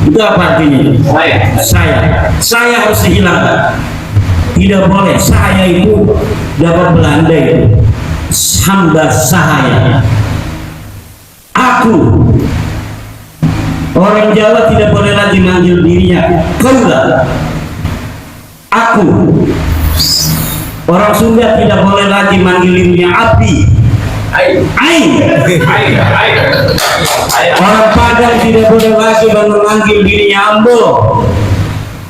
Itu apa artinya? Saya harus dihilangkan. Tidak boleh. Saya itu dapat Belanda itu hamba sahaya. Aku. Orang Jawa tidak boleh lagi manggil dirinya kaulah. Aku. Orang Sunda tidak boleh lagi manggil dirinya abdi. Aing. Orang Padang tidak boleh lagi memanggil dirinya ambo.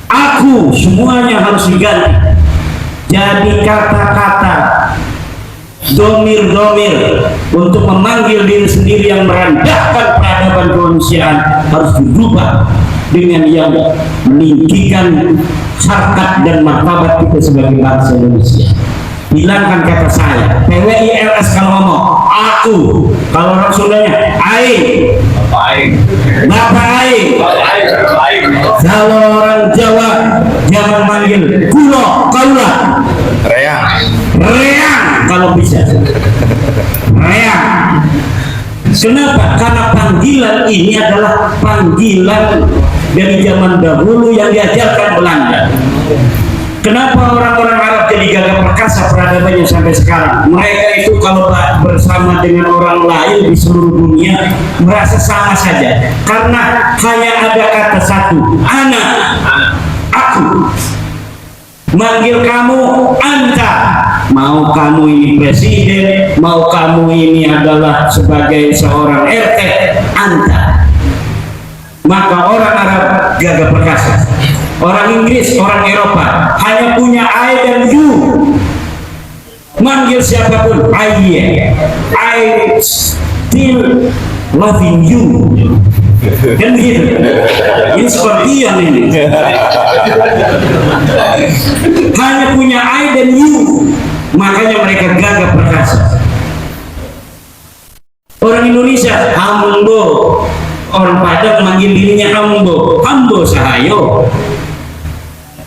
Aku. Semuanya harus diganti. Jadi kata-kata domir-domir untuk memanggil diri sendiri yang merendahkan peradaban kemanusiaan harus dirubah dengan yang meninggikan harkat dan martabat kita sebagai bangsa Indonesia. Hilangkan kata saya. PWILS kalau ngomong aku, kalau orang Sundanya aing, bapak aing. Kalau orang Jawa jangan manggil kulo, kaulah, reang kalau bisa, reang. Kenapa? Karena panggilan ini adalah panggilan dari zaman dahulu yang diajarkan Belanda. Kenapa orang-orang Arab jadi gagah perkasa peradabannya sampai sekarang? Mereka itu kalau bersama dengan orang lain di seluruh dunia merasa sama saja. Karena hanya ada kata satu, ana, aku. Manggil kamu anta. Mau kamu ini presiden, mau kamu ini adalah sebagai seorang RT, anta. Maka orang Arab gagah perkasa. Orang Inggris, orang Eropa hanya punya I dan you. Manggil siapapun, I still loving you. Kan begitu. Ini seperti yang ini. Hanya punya I dan you. Makanya mereka gagah perkasa. Orang Indonesia, hambo. Orang Padang manggil dirinya hambo sahayo.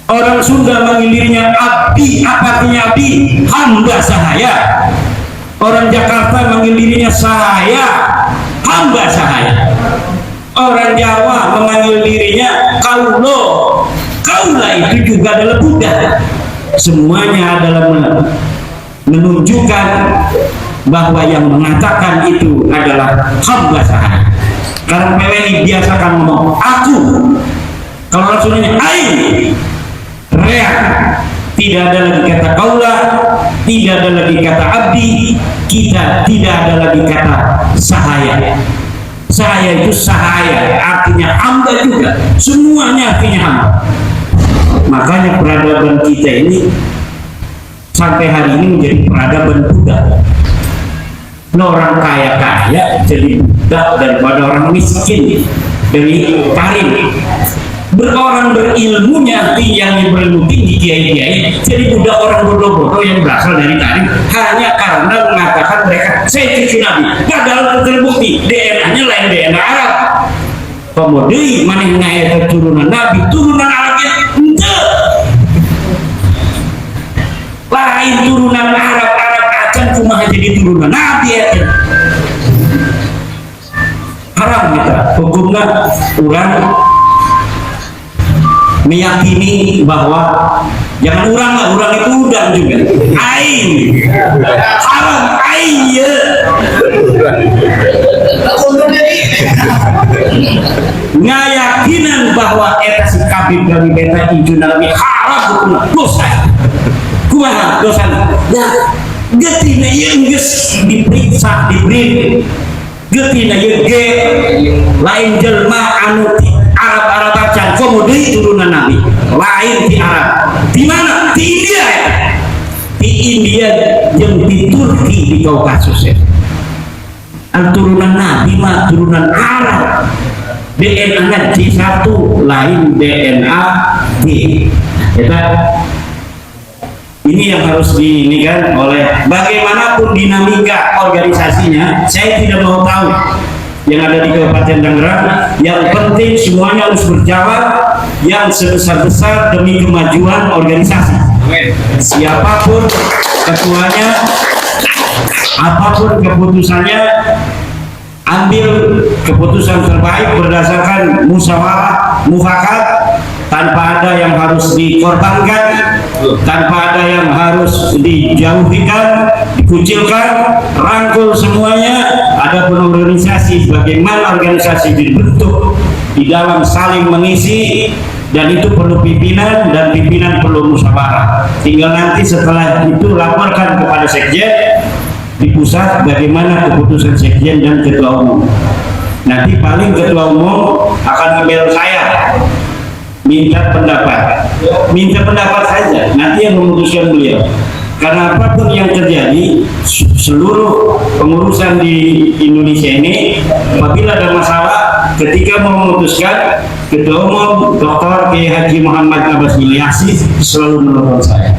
Orang Sunda manggil dirinya abdi. Apa artinya abdi? Hamba sahaya. Orang Jakarta manggil dirinya sahaya, hamba sahaya. Orang Jawa memanggil dirinya kaulo. Kaula itu juga adalah Buddha. Semuanya adalah menunjukkan bahwa yang mengatakan itu adalah hamba sahaya. Karena PWI biasakan ngomong aku. Kalau orang Sundanya aing, reak. Tidak ada lagi kata kaula, tidak ada lagi kata abdi, kita tidak ada lagi kata sahaya. Sahaya itu sahaya, artinya hamba juga. Semuanya artinya hamba. Makanya peradaban kita ini sampai hari ini menjadi peradaban Buddha. Orang kaya jadi budak daripada orang miskin dari taring. Orang berilmunya yang berilmu tinggi kiai-kiai jadi budak orang bodoh-bodoh yang berasal dari taring hanya karena mengatakan mereka saya cucu Nabi. Padahal terbukti DNA-nya lain DNA Arab. Kemudian mana yang keturunan Nabi, turunan Arabnya enggak. Lain turunan Arab acan cuma jadi turunan Nabi aja. Haram kita hukumnya orang meyakini bahwa jangan orang itu udang juga aing haram aing ya ngayakinan bahwa eta si kabin kami beta hijau nabi haram hukumnya dosa kumaha dosa nah getina yang geus diperiksa diberi getina yang ge lain jelma anu Arab acan kemudian turunan Nabi lain di Arab di mana di India ya di India yang di Turki di Kaukasus ya turunan Nabi mah turunan Arab DNA-nya D1 lain DNA D ya, ini yang harus diinikan oleh bagaimanapun dinamika organisasinya saya tidak mau tahu yang ada di Kabupaten Tangerang. Yang penting semuanya harus berjalan yang sebesar-besar demi kemajuan organisasi. Siapapun ketuanya, apapun keputusannya, ambil keputusan terbaik berdasarkan musyawarah mufakat, tanpa ada yang harus dikorbankan, tanpa ada yang harus dijauhikan, dikucilkan, rangkul semuanya. Ada organisasi, bagaimana organisasi dibentuk di dalam saling mengisi, dan itu perlu pimpinan, dan pimpinan perlu musyawarah. Tinggal nanti setelah itu laporkan kepada sekjen di pusat bagaimana keputusan sekjen dan ketua umum. Nanti paling ketua umum akan email saya minta pendapat saja, nanti yang memutuskan beliau. Karena apapun yang terjadi, seluruh pengurusan di Indonesia ini apabila ada masalah, ketika memutuskan, ketua umum Dr. Kiai Haji Muhammad Abbas Ilyasi selalu menelpon saya,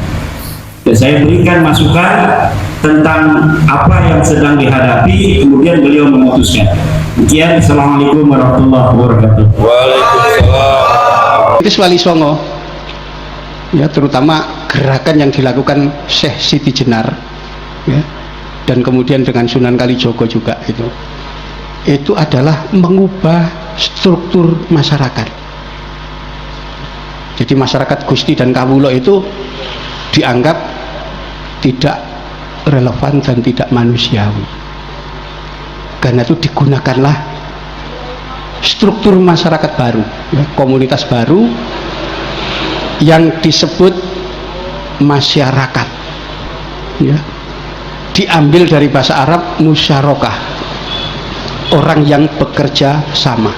dan saya berikan masukan tentang apa yang sedang dihadapi, kemudian beliau memutuskan. Sekian, Assalamualaikum warahmatullahi wabarakatuh. Waalaikumsalam. Itu Wali Songo, ya, terutama gerakan yang dilakukan Syekh Siti Jenar, ya, dan kemudian dengan Sunan Kalijogo juga, itu adalah mengubah struktur masyarakat. Jadi masyarakat Gusti dan Kawulo itu dianggap tidak relevan dan tidak manusiawi. Karena itu digunakanlah struktur masyarakat baru, ya, komunitas baru yang disebut masyarakat, ya, diambil dari bahasa Arab musyarakah, orang yang bekerja sama,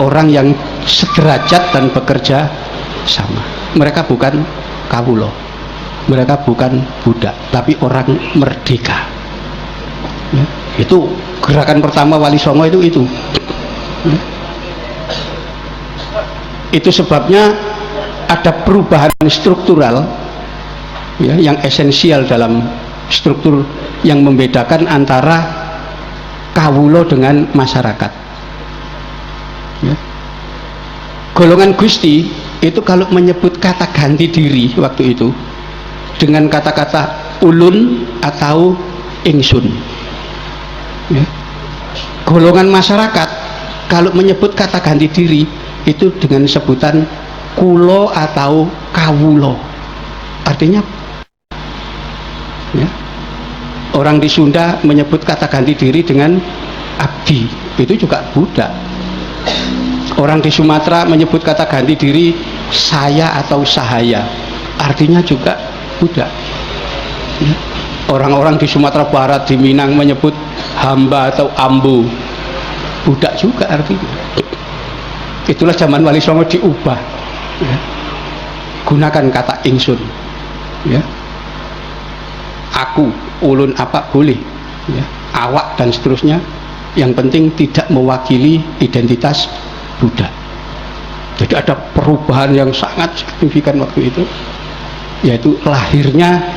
orang yang sederajat dan bekerja sama. Mereka bukan kawulo, mereka bukan budak, tapi orang merdeka, ya. Itu gerakan pertama Wali Songo itu, ya. Itu sebabnya ada perubahan struktural, ya, yang esensial dalam struktur yang membedakan antara kawulo dengan masyarakat, ya. Golongan Gusti itu kalau menyebut kata ganti diri waktu itu dengan kata-kata ulun atau ingsun, ya. Golongan masyarakat kalau menyebut kata ganti diri itu dengan sebutan kulo atau kawulo, artinya, ya, orang di Sunda menyebut kata ganti diri dengan abdi, itu juga budak. Orang di Sumatera menyebut kata ganti diri saya atau sahaya, artinya juga budak, ya. Orang-orang di Sumatera Barat, di Minang menyebut hamba atau ambu, budak juga artinya. Itulah zaman Wali Songo diubah, ya. Gunakan kata ingsun, ya. Aku, ulun apa boleh, ya. Awak dan seterusnya, yang penting tidak mewakili identitas budak. Jadi ada perubahan yang sangat signifikan waktu itu, yaitu lahirnya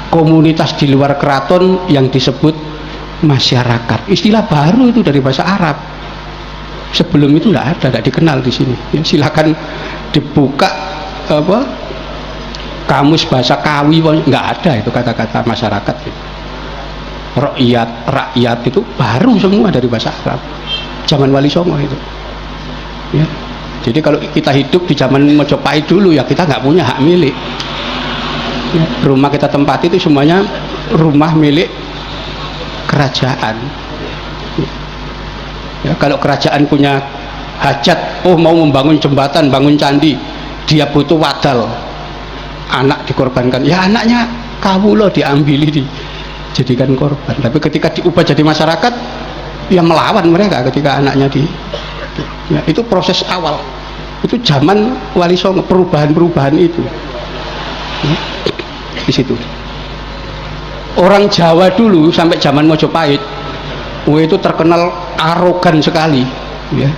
komunitas di luar keraton yang disebut masyarakat. Istilah baru itu dari bahasa Arab. Sebelum itu tidak dikenal di sini. Ya, silakan dibuka kamus bahasa Kawi, nggak ada itu kata-kata masyarakat. Rakyat itu baru semua dari bahasa Arab. Zaman Wali Songo itu. Ya. Jadi kalau kita hidup di zaman Mojopahit dulu, ya kita nggak punya hak milik. Ya, rumah kita tempati itu semuanya rumah milik kerajaan. Ya, kalau kerajaan punya hajat, mau membangun jembatan, bangun candi, dia butuh wadal, anak dikorbankan, ya anaknya kawulo diambili, dijadikan korban. Tapi ketika diubah jadi masyarakat, ya melawan mereka ketika anaknya ya, itu proses awal. Itu zaman Wali Songo, perubahan-perubahan itu, ya, di situ. Orang Jawa dulu sampai zaman Mojopahit, itu terkenal arogan sekali, ya,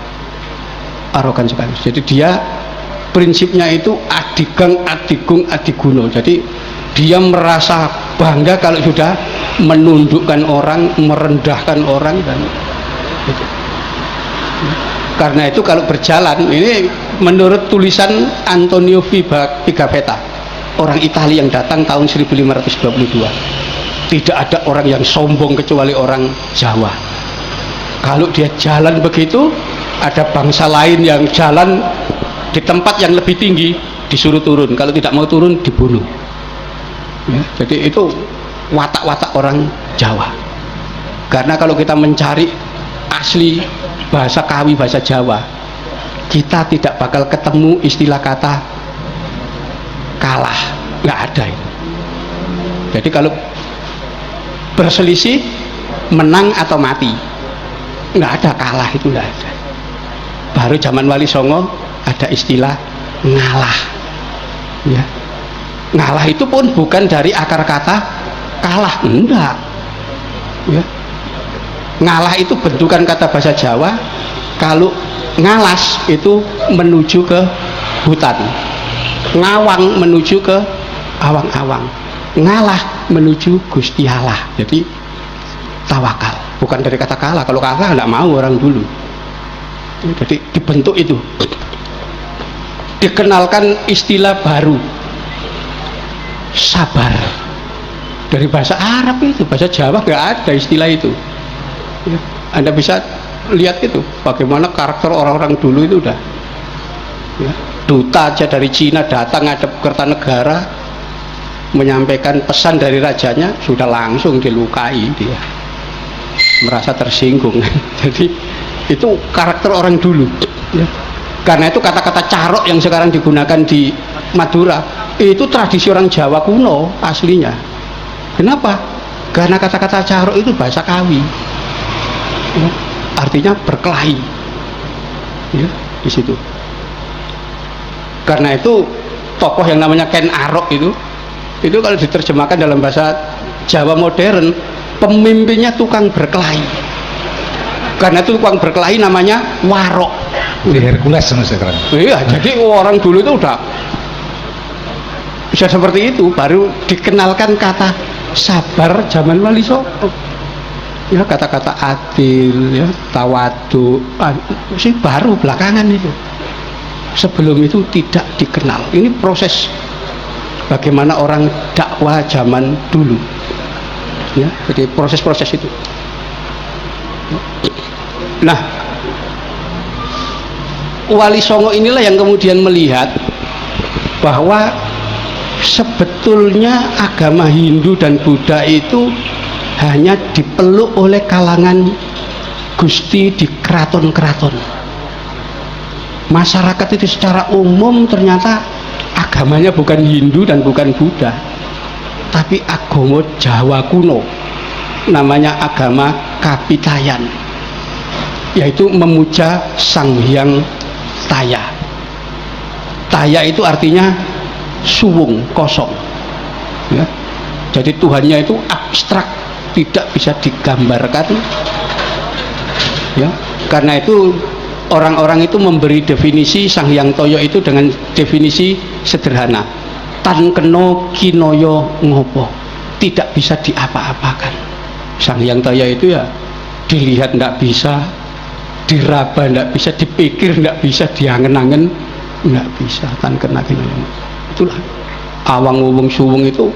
arogan sekali. Jadi dia prinsipnya itu adigang, adigung, adiguno. Jadi dia merasa bangga kalau sudah menundukkan orang, merendahkan orang, dan itu. Karena itu kalau berjalan, ini menurut tulisan Antonio Pigafetta, orang Italia yang datang tahun 1522, tidak ada orang yang sombong kecuali orang Jawa. Kalau dia jalan begitu, ada bangsa lain yang jalan di tempat yang lebih tinggi, disuruh turun. Kalau tidak mau turun, dibunuh. Ya, jadi itu watak-watak orang Jawa. Karena kalau kita mencari asli bahasa Kawi, bahasa Jawa, kita tidak bakal ketemu istilah kata kalah, nggak ada itu. Jadi kalau berselisih, menang atau mati, nggak ada kalah, itu nggak ada. Baru zaman Wali Songo ada istilah ngalah. Ya. Ngalah itu pun bukan dari akar kata kalah, enggak. Ya. Ngalah itu bentukan kata bahasa Jawa. Kalau ngalas itu menuju ke hutan, ngawang menuju ke awang-awang, ngalah menuju Gusti Allah. Jadi tawakal, bukan dari kata kalah. Kalau kalah enggak mau orang dulu. Jadi dibentuk itu, dikenalkan istilah baru, sabar. Dari bahasa Arab itu, bahasa Jawa nggak ada istilah itu. Ya, Anda bisa lihat itu bagaimana karakter orang-orang dulu itu udah. Ya, duta aja dari Cina datang ngadep Kertanegara menyampaikan pesan dari rajanya, sudah langsung dilukai dia, merasa tersinggung. Jadi itu karakter orang dulu. Ya. Karena itu kata-kata carok yang sekarang digunakan di Madura itu tradisi orang Jawa kuno aslinya. Kenapa? Karena kata-kata carok itu bahasa Kawi. Ya, artinya berkelahi. Ya, di situ. Karena itu tokoh yang namanya Ken Arok itu kalau diterjemahkan dalam bahasa Jawa modern, pemimpinnya tukang berkelahi. Karena itu tukang berkelahi namanya warok. Di Hercules sekarang. Iya, jadi orang dulu itu udah bisa seperti itu, baru dikenalkan kata sabar zaman Wali Songo. Ya, kata-kata adil, ya, tawadu, sih baru belakangan itu. Sebelum itu tidak dikenal. Ini proses bagaimana orang dakwah zaman dulu. Ya, jadi proses-proses itu. Nah, Wali Songo inilah yang kemudian melihat bahwa sebetulnya agama Hindu dan Buddha itu hanya dipeluk oleh kalangan Gusti di keraton-keraton. Masyarakat itu secara umum ternyata agamanya bukan Hindu dan bukan Buddha, tapi agama Jawa kuno, namanya agama Kapitayan, yaitu memuja Sang Hyang Taya. Taya itu artinya suwung, kosong. Ya. Jadi Tuhannya itu abstrak, tidak bisa digambarkan. Ya. Karena itu orang-orang itu memberi definisi Sang Hyang Toyo itu dengan definisi sederhana. Tan keno kinoyo ngopo, tidak bisa diapa-apakan. Sang Hyang Toyo itu ya dilihat tidak bisa, diraba tidak bisa, dipikir tidak bisa, diangen-angen tidak bisa. Tan kena kinoyo. Itulah awang wung suwung itu